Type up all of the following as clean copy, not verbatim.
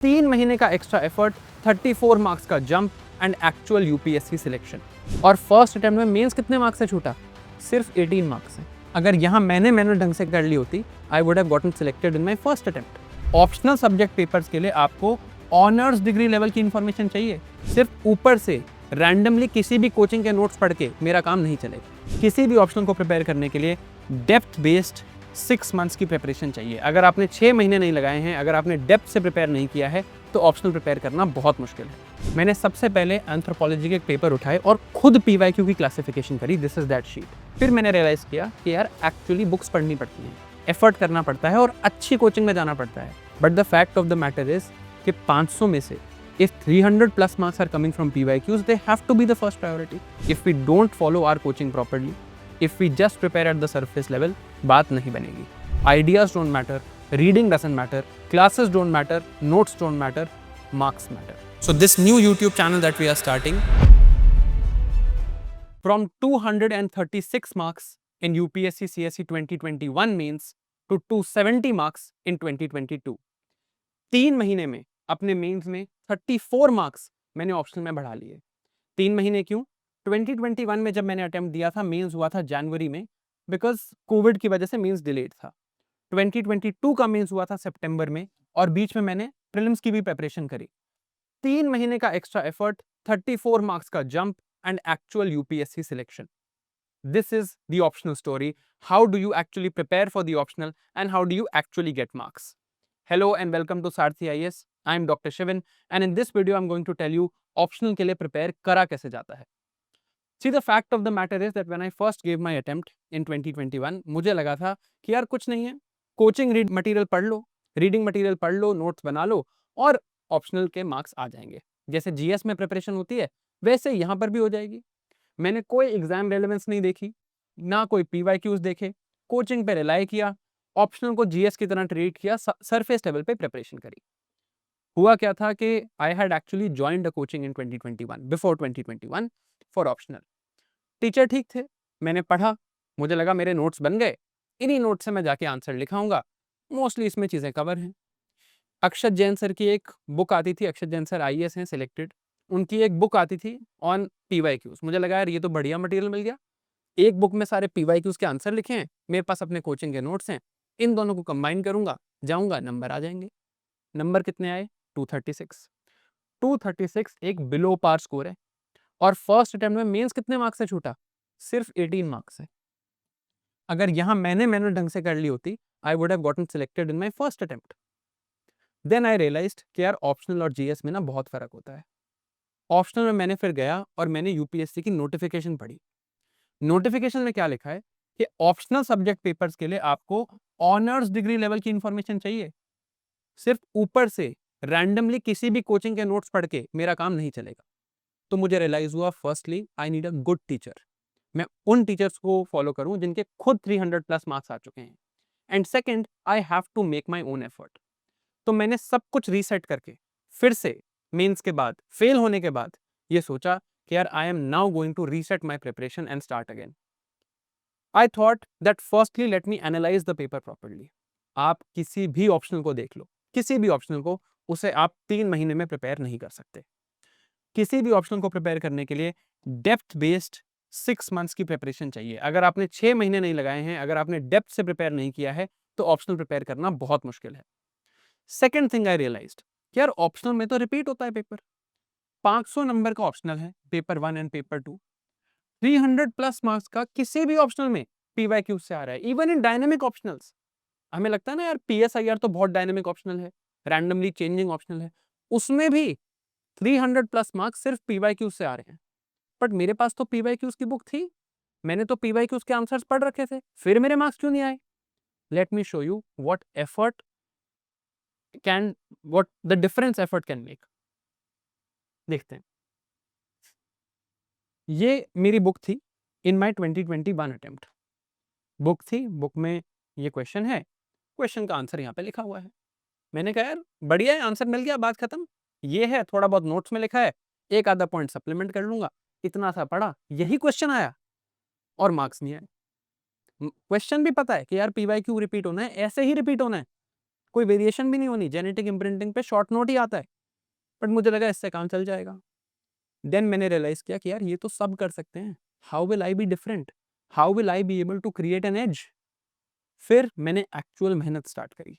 3 महीने का extra effort, 34 marks का jump and actual UPSC selection. और फर्स्ट अटेम्प्ट में मेंस कितने मार्क्स से छूटा? सिर्फ 18 मार्क्स से। अगर यहाँ मैंने मेहनत ढंग से कर ली होती, I would have gotten selected in my first attempt. Optional subject papers के लिए आपको ऑनर्स डिग्री लेवल की इंफॉर्मेशन चाहिए। सिर्फ ऊपर से रैंडमली किसी भी कोचिंग के नोट्स पढ़ के मेरा काम नहीं चलेगा। किसी भी ऑप्शनल को प्रिपेयर करने के लिए डेप्थ बेस्ड 6 मंथ्स की प्रिपरेशन चाहिए। अगर आपने 6 महीने नहीं लगाए हैं, अगर आपने डेप्थ से प्रिपेयर नहीं किया है, तो ऑप्शनल प्रिपेयर करना बहुत मुश्किल है। मैंने सबसे पहले एंथ्रोपोलॉजी के पेपर उठाए और खुद पीवाईक्यू की क्लासिफिकेशन करी, दिस इज दैट शीट। फिर मैंने रियलाइज किया कि यार एक्चुअली बुक्स पढ़नी पड़ती हैं, एफर्ट करना पड़ता है और अच्छी कोचिंग में जाना पड़ता है। But the fact of the matter is कि 500 में से if 300 plus marks are coming from PYQs, they have to be the first priority. If we don't follow our coaching properly, if we just prepare at the surface level, बात नहीं बनेगी। Ideas don't matter, reading doesn't matter, classes don't matter, notes don't matter, marks matter. So this new YouTube channel that we are starting, from 236 marks in UPSC CSE 2021 means to 270 marks in 2022. 3 महीने में अपने mains में 34 marks मैंने optional में बढ़ा लिए। 3 महीने क्यों? 2021 में जब मैंने अटेम्प्ट दिया था, मेंस हुआ था जनवरी में, बिकॉज कोविड की वजह से मेंस डिलेड था। 2022 का मेंस हुआ था सितंबर में, और बीच में मैंने प्रीलिम्स की भी प्रिपरेशन करी। 3 महीने का एक्स्ट्रा एफर्ट, 34 मार्क्स का jump and actual UPSC selection. This is the optional story. How do you actually prepare for the optional and how do you actually get marks? Hello and welcome to Sarthi IAS. I am Dr. Shivan and in this video I'm going to tell you optional के लिए prepare करा कैसे जाता है। See, the fact of the matter is that when I first gave my attempt in 2021, मुझे लगा था कि यार कुछ नहीं है, कोचिंग रीड मटेरियल पढ़ लो, रीडिंग मटेरियल पढ़ लो, नोट्स बना लो और ऑप्शनल के मार्क्स आ जाएंगे। जैसे जीएस में प्रिपरेशन होती है वैसे यहाँ पर भी हो जाएगी। मैंने कोई एग्जाम रेलेवेंस नहीं देखी, ना कोई पीवाईक्यूज देखे, कोचिंग पे रिलाई किया, ऑप्शनल को जीएस की तरह ट्रीट किया, सरफेस लेवल पे प्रिपरेशन करी। हुआ क्या था कि I had actually joined a coaching in 2021 before 2021 for optional. Teacher ठीक थे, मैंने पढ़ा, मुझे लगा मेरे नोट्स बन गए, इन्हीं नोट्स से मैं जाके आंसर लिखाऊंगा, मोस्टली इसमें चीज़ें कवर हैं। अक्षत जैन सर की एक बुक आती थी, अक्षत जैन सर आईएएस हैं सिलेक्टेड, उनकी एक बुक आती थी ऑन पीवाईक्यूज। मुझे लगा यार ये तो बढ़िया मटेरियल मिल गया, एक बुक में सारे पीवाईक्यूज के आंसर लिखे हैं, मेरे पास अपने कोचिंग के नोट्स हैं, इन दोनों को कंबाइन करूंगा, जाऊंगा, नंबर आ जाएंगे। नंबर कितने आए? 236। 236 एक बिलो पार स्कोर है। और फर्स्ट अटेम्प्ट में मेंस कितने मार्क्स से छूटा? सिर्फ 18 मार्क्स से। अगर यहां मैंने मेहनत ढंग से कर ली होती, I would have gotten selected in my first attempt. Then I realised कि यार ऑप्शनल और जीएस में ना बहुत फर्क होता है। ऑप्शनल में मैंने फिर गया और मैंने यूपीएससी की नोटिफिकेशन पढ़ी। नोटिफिकेशन में क्या लिखा है कि ऑप्शनल सब्जेक्ट पेपर्स के लिए आपको ऑनर्स डिग्री लेवल की इंफॉर्मेशन चाहिए। सिर्फ ऊपर से रैंडमली किसी भी कोचिंग के नोट्स पढ़ के मेरा काम नहीं चलेगा। तो मुझे रियलाइज हुआ, firstly I need a good teacher. मैं उन टीचर्स को फॉलो करूं जिनके खुद 300 प्लस मार्क्स आ चुके हैं। And second, I have to make my own effort. तो मैंने सब कुछ रीसेट करके फिर से मेंस के बाद फेल होने के बाद ये सोचा कि यार I am now going to reset my preparation and start again. I thought that firstly let me analyse the paper properly. आप किसी भी ऑप्शनल को देख लो, किसी भी ऑप्शनल को, उसे आप 3 महीने में प्रिपेयर नहीं कर सकते। किसी भी ऑप्शनल को प्रिपेयर करने के लिए डेप्थ बेस्ड 6 मंथ्स की प्रिपरेशन चाहिए। अगर आपने 6 महीने नहीं लगाए हैं, अगर आपने डेप्थ से प्रिपेयर नहीं किया है, तो ऑप्शनल प्रिपेयर करना बहुत मुश्किल है। सेकेंड थिंग आई रियलाइज्ड कि यार ऑप्शनल में तो रिपीट होता है पेपर। 500 नंबर का ऑप्शनल है, paper 1 and paper 2। 300 plus marks का किसी भी ऑप्शनल में पीवाईक्यू से आ रहा है, इवन इन डायनेमिक ऑप्शनल्स। हमें लगता है ना यार पीएसआईआर तो बहुत डायनेमिक ऑप्शनल है, रैंडमली चेंजिंग ऑप्शनल है, उसमें भी 300 प्लस मार्क्स सिर्फ पीवाईक्यू से आ रहे हैं। बट मेरे पास तो पीवाईक्यूज की बुक थी, मैंने तो पीवाईक्यूज के आंसर्स पढ़ रखे थे, फिर मेरे मार्क्स क्यों नहीं आए? Let me show you what effort can, what the difference effort can make. देखते हैं। ये मेरी बुक थी इन माय 2021 अटेम्प्ट। बुक थी, बुक में ये क्वेश्चन है, क्वेश्चन का आंसर यहाँ पे लिखा हुआ है। मैंने कहा यार बढ़िया है, आंसर मिल गया, बात खत्म। ये है, थोड़ा बहुत नोट्स में लिखा है, एक आधा पॉइंट सप्लीमेंट कर लूंगा। इतना सा पढ़ा, यही क्वेश्चन आया और मार्क्स नहीं आए। क्वेश्चन भी पता है कि यार पीवाईक्यू रिपीट होना है, ऐसे ही रिपीट होना है, कोई वेरिएशन भी नहीं होनी, जेनेटिक इम्प्रिंटिंग पे शॉर्ट नोट ही आता है, बट मुझे लगा इससे काम चल जाएगा। देन मैंने रियलाइज किया कि यार ये तो सब कर सकते हैं, how will I be different, how will I be able to create an edge. फिर मैंने एक्चुअल मेहनत स्टार्ट करी।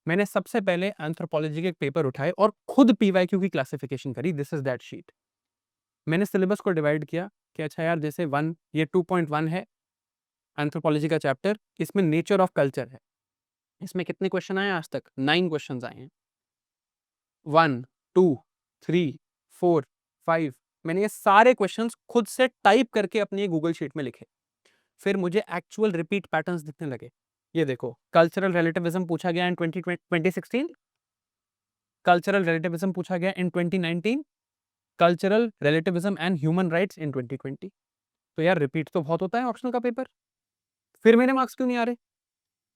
मैंने सबसे पहले एंथ्रोपोलॉजी के पेपर उठाए और खुद पीवाईक्यू की क्लासिफिकेशन करी। This is that sheet. मैंने सिलेबस को डिवाइड किया कि अच्छा यार, जैसे 1 ये 2.1 है एंथ्रोपोलॉजी का चैप्टर, इसमें नेचर ऑफ कल्चर है, इसमें कितने क्वेश्चन आए आज तक? 9 क्वेश्चन आए हैं। 1 2 3 4 5। मैंने ये सारे क्वेश्चंस खुद से टाइप करके अपनी गूगल शीट में लिखे। फिर मुझे एक्चुअल रिपीट पैटर्न्स दिखने लगे। ये देखो, कल्चरल रिलेटिविज्म पूछा गया इन 2016, कल्चरल रिलेटिविज्म पूछा गया in 2019, cultural relativism and human rights in 2020। तो यार रिपीट तो बहुत होता है ऑप्शनल का पेपर, फिर मेरे मार्क्स क्यों नहीं आ रहे?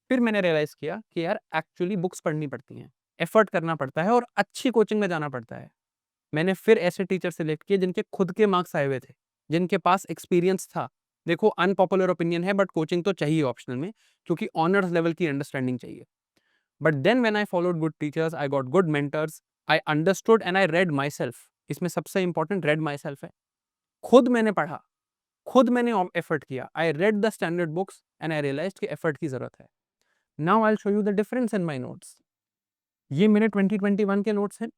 फिर मैंने रियलाइज किया कि यार एक्चुअली बुक्स पढ़नी पड़ती हैं, एफर्ट करना पड़ता है और अच्छी कोचिंग में जाना पड़ता है। मैंने फिर ऐसे टीचर सिलेक्ट किए जिनके खुद के मार्क्स आए हुए थे, जिनके पास एक्सपीरियंस था। देखो, अनपॉपुलर ओपिनियन है, बट कोचिंग तो चाहिए ऑप्शनल में, क्योंकि ऑनर्स लेवल की अंडरस्टैंडिंग चाहिए। But then when I followed good teachers, I got good mentors, I understood and I read my self. इसमें सबसे इंपॉर्टेंट रेड माई सेल्फ है। खुद मैंने पढ़ा, खुद मैंने एफर्ट किया। I read the standard books and I realised कि एफर्ट की जरूरत है। Now I will show you the difference in my notes. ये मेरे 2021 के नोट्स हैं।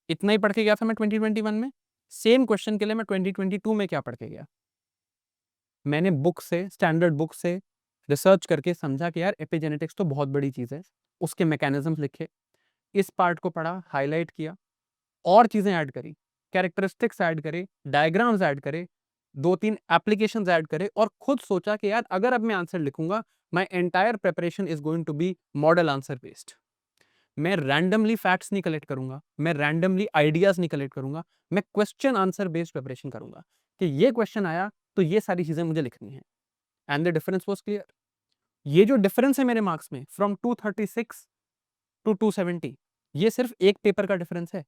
इतना ही पढ़ के गया था मैं 2021 में। सेम क्वेश्चन के लिए मैं 2022 में क्या पढ़ के गया? मैंने बुक से, स्टैंडर्ड बुक से रिसर्च करके समझा कि यार एपिजेनेटिक्स तो बहुत बड़ी चीज़ है, उसके मैकेनिज्म्स लिखे, इस पार्ट को पढ़ा, हाईलाइट किया, और चीज़ें ऐड करी, कैरेक्टरिस्टिक्स ऐड करे, डायग्राम्स ऐड करे, 2-3 एप्लीकेशंस ऐड करे, और खुद सोचा कि यार अगर अब मैं आंसर लिखूंगा, my entire preparation is going to be model answer based. मैं रैंडमली फैक्ट्स नहीं कलेक्ट करूंगा, मैं रैंडमली आइडियाज नहीं कलेक्ट करूंगा, मैं क्वेश्चन आंसर बेस्ड प्रिपरेशन करूंगा कि ये क्वेश्चन आया तो ये सारी चीजें मुझे लिखनी है। And the difference was clear. ये जो डिफरेंस है मेरे मार्क्स में, फ्रॉम 236 टू 270, ये सिर्फ एक पेपर का डिफरेंस है,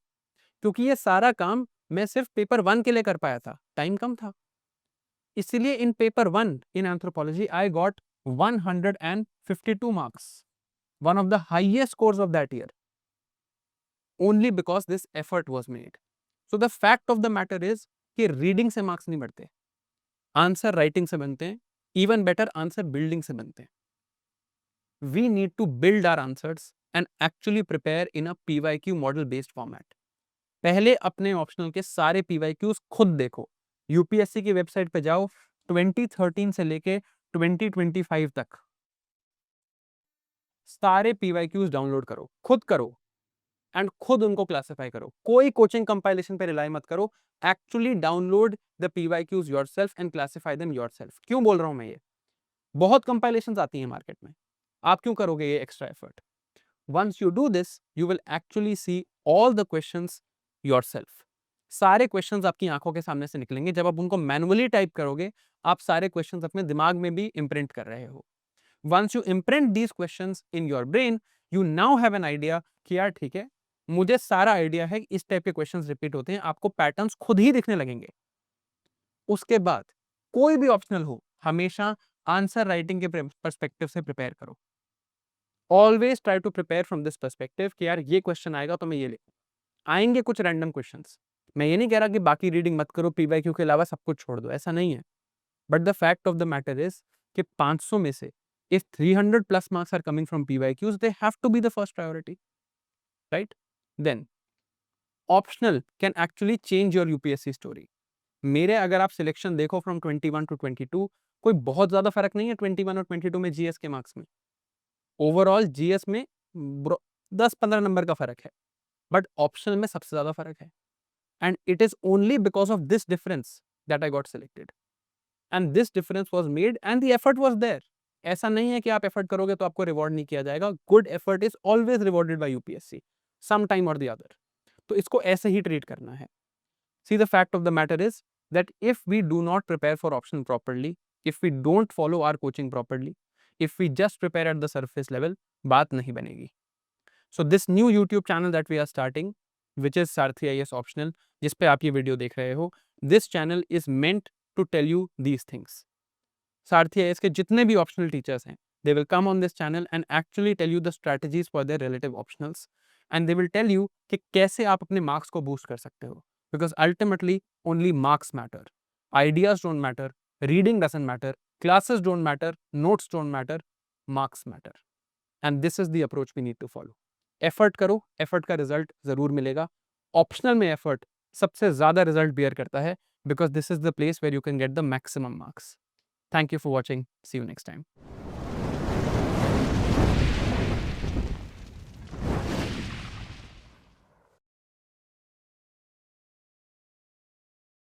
क्योंकि ये सारा काम मैं सिर्फ पेपर 1 के लिए कर पाया था, टाइम कम था। इसलिए इन paper 1 in anthropology I got 152 marks, one of the highest scores of that year, only because this effort was made. So the fact of the matter is कि रीडिंग से मार्क्स नहीं बढ़ते, आंसर राइटिंग से बनते हैं, even better answer building से बनते हैं। We need to build our answers and actually prepare in a PYQ model based format. पहले अपने ऑप्शनल के सारे पीवाईक्यूज खुद देखो, यूपीएससी की वेबसाइट पे जाओ, 2013 से लेके 2025 तक सारे पीवाईक्यूज डाउनलोड करो, खुद करो, एंड खुद उनको क्लासिफाई करो। कोई कोचिंग कंपाइलेशन पे रिलाई मत करो, actually download the PYQs yourself and classify them yourself. क्यों बोल रहा हूं मैं ये? बहुत कंपाइलेशंस आती हैं मार्केट में, आप क्यों करोगे ये extra effort? Once you do this, you will actually see all the questions yourself. सारे क्वेश्चंस आपकी आंखों के सामने से निकलेंगे। जब आप उनको मैनुअली टाइप करोगे, आप सारे क्वेश्चंस अपने दिमाग में भी इम्प्रिंट कर रहे हो। Once you imprint these questions in your brain, you now have an idea कि यार ठीक है, मुझे सारा आइडिया है कि इस टाइप के क्वेश्चंस रिपीट होते हैं। आपको पैटर्न्स खुद ही दिखने लगेंगे। उसके बाद कोई भी ऑप्शनल हो, हमेशा आंसर राइटिंग के पर्सपेक्टिव से प्रिपेयर करो। Always try to prepare from this perspective कि यार ये क्वेश्चन आएगा तो मैं ये लिखूं। आएंगे कुछ रैंडम क्वेश्चंस, मैं ये नहीं कह रहा कि बाकी रीडिंग मत करो, पीवाईक्यू के अलावा सब कुछ छोड़ दो, ऐसा नहीं है। But the fact of the matter is कि 500 में से if 300 plus marks are coming from PYQs, they have to be the first priority, right? Then optional can actually change your UPSC story. मेरे अगर आप सिलेक्शन देखो from 21 to 22, कोई बहुत ज्यादा फर्क नहीं है 21 और 22 में जीएस के मार्क्स में। ओवरऑल जीएस में 10-15 नंबर का फर्क है, बट ऑप्शनल में सबसे ज्यादा फर्क है। And it is only because of this difference that I got selected, and this difference was made and the effort was there. ऐसा नहीं है कि आप एफर्ट करोगे तो आपको रिवॉर्ड नहीं किया जाएगा। Good effort is always rewarded by UPSC some time और द अदर। तो इसको ऐसे ही ट्रीट करना है। See the fact of the matter is that if we do not prepare for option properly, if we don't follow our coaching properly, if we just prepare at the surface level, बात नहीं बनेगी। So this new YouTube channel that we are starting, which is Sarathi IAS optional, जिस पे आप ये video देख रहे हो, this channel is meant to tell you these things. Sarathi IAS के जितने भी ऑप्शनल टीचर्स हैं, They will come on this channel and actually tell you the strategies for their relative optionals, and they will tell you कि कैसे आप अपने marks को boost कर सकते हो. Because ultimately only marks matter. Ideas don't matter, reading doesn't matter, classes don't matter, notes don't matter, marks matter. And this is the approach we need to follow. Effort करो, effort का result जरूर मिलेगा. Optional में effort सबसे ज़्यादा result bear करता है, because this is the place where you can get the maximum marks. Thank you for watching. See you next time.